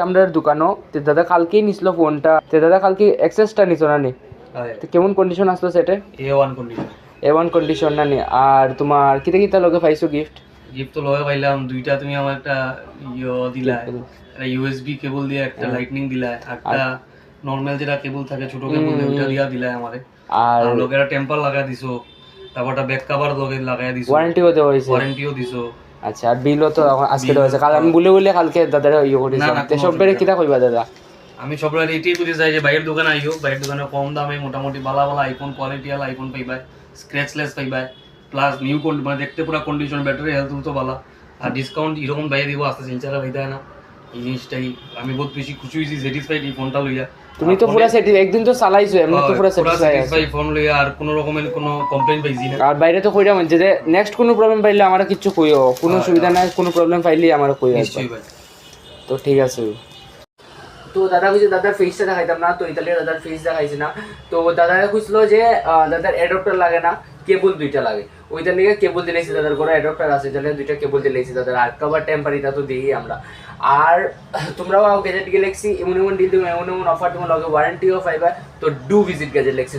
আমরা দোকানও তে দাদা কালকেই নিছিল ফোনটা, তে দাদা কালকে এক্সেসটা নিছো না নি? তো কেমন কন্ডিশন আসলো সেটে? A1 condition. A1 কন্ডিশন না নি? আর তোমার কিতা কিতা লগে পাইছো গিফট? গিফট তো লগে পাইলাম দুইটা, তুমি আমার একটা দিলা, একটা ইউএসবি কেবল দিয়ে, একটা লাইটনিং দিলা, একটা নরমাল যেটা কেবল থাকে ছোট কেবল দিয়ে ওইটা দিয়া দিলা আমারে। আর আর লগে একটা টেম্পার লাগা দিছো, তারপর একটা ব্যাক কভার লগে লাগাই দিছো, ওয়ারেন্টিও দেওয়া হয়েছে। ওয়ারেন্টিও দিছো। আচ্ছা, আর বিলও তো আজকে দেওয়া হয়েছে। কাল আমি বলে কালকে দাদারা ইয়ে করেছিলাম। না, তে সব বেড়ে কিতা কইবা দাদা? আমি সবরা এটাই বুঝে যাই যে বাইরের দোকানে আইও, বাইরের দোকানে কম দামে মোটামুটি ভালো ভালো আইফোন, কোয়ালিটি আলা আইফোন পাইবা, স্ক্র্যাচলেস পাইবা, প্লাস নিউ মানে দেখতে পুরো কন্ডিশন, ব্যাটারি হেলথ তো ভালো, আর ডিসকাউন্ট এরকম বাইরে দিব আস্তে চিন্তা হইতে না। এই জিনিসটাই আমি বহুত বেশি খুশি হয়েছি, স্যাটিসফাইড এই ফোনটা লইয়া। তুমি তো পুরো একদিন তো চালাইছো, এমনি তো পুরো স্যাটিসফাই ফোন লইয়া, আর কোনো রকমের কোনো কমপ্লেইন পাইছি না। আর বাইরে তো কইরা যে নেক্সট কোনো প্রবলেম পাইলে আমার কিছু কইও, কোনো সুবিধা নাই, কোনো প্রবলেম পাইলে আমার কইও। নিশ্চয়ই ভাই। তো ঠিক আছে। তো দাদা কইছে দাদার ফেসটা দেখাইতাম না, তো ইতালির দাদার ফেস দেখাইছি না। তো দাদা কইছিল যে দাদার অ্যাডাপ্টার লাগে না, কেবল দুইটা লাগে। ওইটার লিগে কেবল দিলেছি, দাদার ঘরে অ্যাডাপ্টার আছে, তাহলে দুইটা কেবল দিলেছি দাদার। আর কভার টেম্পারিটা তো দিই আমরা। আর তোমরাও গ্যাজেট গ্যালাক্সি এমন এমন ডিল দেবো, এমন এমন অফার তোমার লগে ওয়ারেন্টিও পাইবা। তো ডু ভিজিট গ্যাজেট গ্যালাক্সি।